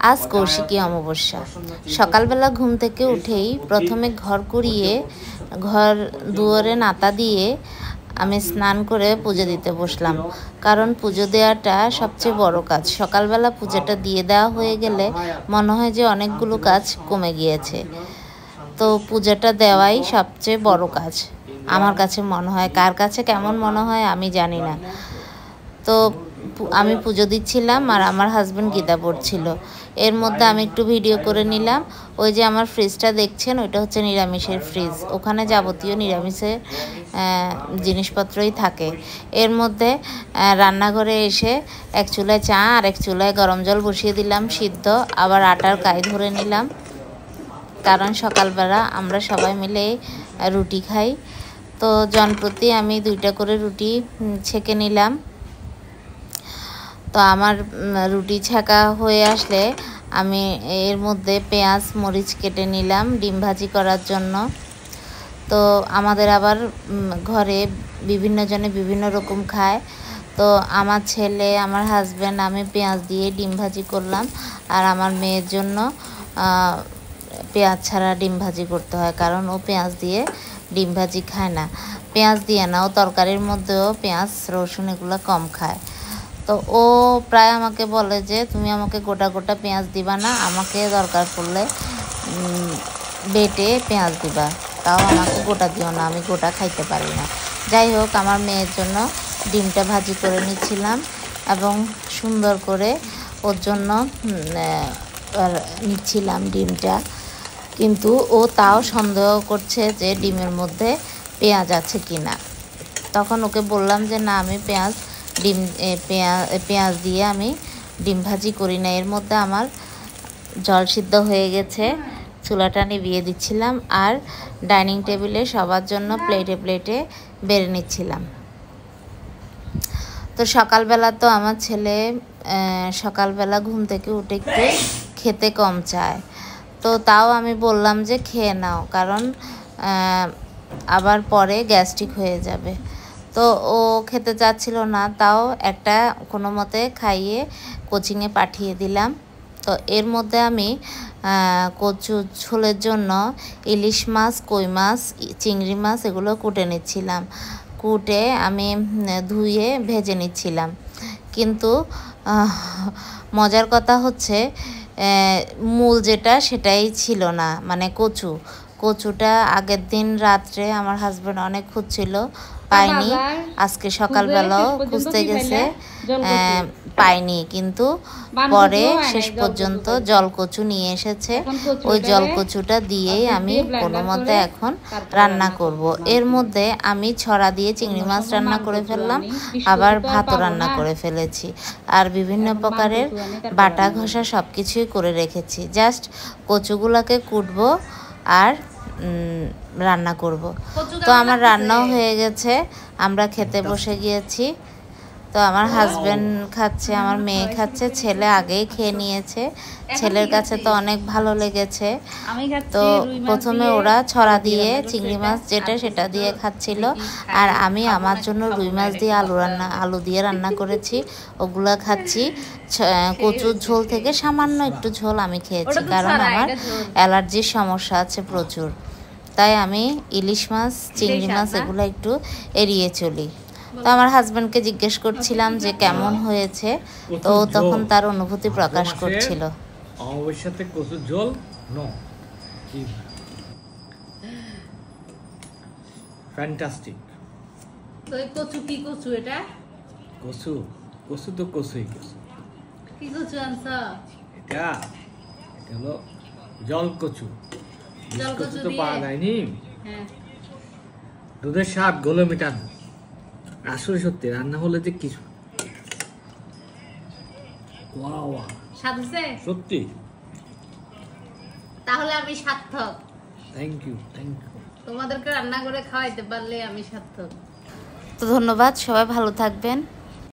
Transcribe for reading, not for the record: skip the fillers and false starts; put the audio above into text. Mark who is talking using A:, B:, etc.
A: আজ কৌশিকী অমাবস্যা। সকালবেলা ঘুম থেকে উঠেই প্রথমে ঘর কুড়িয়ে ঘর দুয়ারে নাতা দিয়ে আমি স্নান করে পুজো দিতে বসলাম, কারণ পুজো দেওয়াটা সবচেয়ে বড় কাজ। সকালবেলা পুজোটা দিয়ে দেওয়া হয়ে গেলে মনে হয় যে অনেকগুলো কাজ কমে গিয়েছে। তো পুজোটা দেওয়াই সবচেয়ে বড় কাজ আমার কাছে মনে হয়। কার কাছে কেমন মনে হয় আমি জানি না। তো আমি পুজো দিচ্ছিলাম আর আমার হাজব্যান্ড গীতা পড়ছিল। এর মধ্যে আমি একটু ভিডিও করে নিলাম। ওই যে আমার ফ্রিজটা দেখছেন, ওইটা হচ্ছে নিরামিষের ফ্রিজ। ওখানে যাবতীয় নিরামিষের জিনিসপত্রই থাকে। এর মধ্যে রান্নাঘরে এসে এক চুলায় চা আর এক চুলায় গরম জল বসিয়ে দিলাম সিদ্ধ। আবার আটার কাই ধরে নিলাম, কারণ সকালবেলা আমরা সবাই মিলে রুটি খাই। তো জনপ্রতি আমি 2টা করে রুটি ছেঁকে নিলাম। তো আমার রুটি ছাকা হয়ে আসলে আমি এর মধ্যে পেঁয়াজ মরিচ কেটে নিলাম ডিম ভাজি করার জন্য। তো আমাদের আবার ঘরে বিভিন্ন জনে বিভিন্ন রকম খায়। তো আমার ছেলে, আমার হাজব্যান্ড, আমি পেঁয়াজ দিয়ে ডিম ভাজি করলাম। আর আমার মেয়ের জন্য পেঁয়াজ ছাড়া ডিম ভাজি করতে হয়, কারণ ও পেঁয়াজ দিয়ে ডিম ভাজি খায় না। পেঁয়াজ দিয়ে না, ও তরকারির মধ্যেও পেঁয়াজ রসুন এগুলো কম খায়। তো ও প্রায় আমাকে বলে যে তুমি আমাকে গোটা গোটা পেঁয়াজ দিবা না, আমাকে দরকার পড়লে বেটে পেঁয়াজ দিবা, তাও আমাকে গোটা দিও না, আমি গোটা খাইতে পারি না। যাই হোক, আমার মেয়ের জন্য ডিমটা ভাজি করে নিচ্ছিলাম এবং সুন্দর করে ওর জন্য নিচ্ছিলাম ডিমটা। কিন্তু ও তাও সন্দেহ করছে যে ডিমের মধ্যে পেঁয়াজ আছে কি না। তখন ওকে বললাম যে না, আমি পেঁয়াজ দিয়ে আমি ডিম ভাজি করি না। এর মধ্যে আমার জল সিদ্ধ হয়ে গেছে, চুলাটা নিভিয়ে দিচ্ছিলাম আর ডাইনিং টেবিলে সবার জন্য প্লেটে প্লেটে বেড়ে নিচ্ছিলাম। তো সকালবেলা তো আমার ছেলে সকালবেলা ঘুম থেকে উঠে একটু খেতে কম চায়। তো তাও আমি বললাম যে খেয়ে নাও, কারণ আবার পরে গ্যাস্ট্রিক হয়ে যাবে। তো ও খেতে চাচ্ছিল না, তাও একটা কোনো মতে খাইয়ে কোচিংয়ে পাঠিয়ে দিলাম। তো এর মধ্যে আমি কচু ঝোলের জন্য ইলিশ মাছ, কই মাছ, চিংড়ি মাছ এগুলো কুটে নিচ্ছিলাম। কুটে আমি ধুয়ে ভেজে নিচ্ছিলাম। কিন্তু মজার কথা হচ্ছে মূল যেটা সেটাই ছিল না, মানে কচুটা আগের দিন রাত্রে আমার হাজব্যান্ড অনেক খুঁজছিল, পাইনি। আজকে সকালবেলাও খুঁজতে গেছে, পাইনি। কিন্তু পরে শেষ পর্যন্ত জলকচু নিয়ে এসেছে। ওই জলকচুটা দিয়েই আমি কোনো মতে এখন রান্না করব। এর মধ্যে আমি ছড়া দিয়ে চিংড়ি মাছ রান্না করে ফেললাম, আবার ভাতও রান্না করে ফেলেছি। আর বিভিন্ন প্রকারের বাটা ঘষা সব কিছুই করে রেখেছি। জাস্ট কচুগুলোকে কুটবো আর রান্না করব। তো আমার রান্নাও হয়ে গেছে, আমরা খেতে বসে গিয়েছি। তো আমার হাজব্যান্ড খাচ্ছে, আমার মেয়ে খাচ্ছে, ছেলে আগেই খেয়ে নিয়েছে। ছেলের কাছে তো অনেক ভালো লেগেছে। তো প্রথমে ওরা ছড়া দিয়ে চিংড়ি মাছ যেটা সেটা দিয়ে খাচ্ছিল, আর আমি আমার জন্য রুই মাছ দিয়ে আলু দিয়ে রান্না করেছি, ওগুলা খাচ্ছি। কচুর ঝোল থেকে সামান্য একটু ঝোল আমি খেয়েছি, কারণ আমার অ্যালার্জির সমস্যা আছে প্রচুর। তাই আমি ইলিশ মাছ, চিংড়ি মাছ এগুলো একটু এড়িয়ে চলি। তো আমার হাজব্যান্ডকে জিজ্ঞেস করছিলাম যে কেমন হয়েছে, তো তখন তার অনুভূতি প্রকাশ করছিল।
B: অবশ্যই কচুর ঝোল নো, ফ্যান্টাস্টিক।
A: তো এই কচু কি কচু? এটা
B: কচু তো কচুই।
A: কি কচু আনছো?
B: এটা হলো জল কচু। কচু তো পাওয়া যায়নি।
A: হ্যাঁ,
B: দুধের স্বাদ গোলে মেটানো। আসলে সত্যি রান্না হলে যে কিছু
A: স্বাদ হয়েছে
B: সত্যি।
A: তাহলে আমি সার্থক।
B: Thank you.
A: তোমাদেরকে রান্না করে খাওয়াইতে পারলে আমি সার্থক। তো ধন্যবাদ, সবাই ভালো থাকবেন।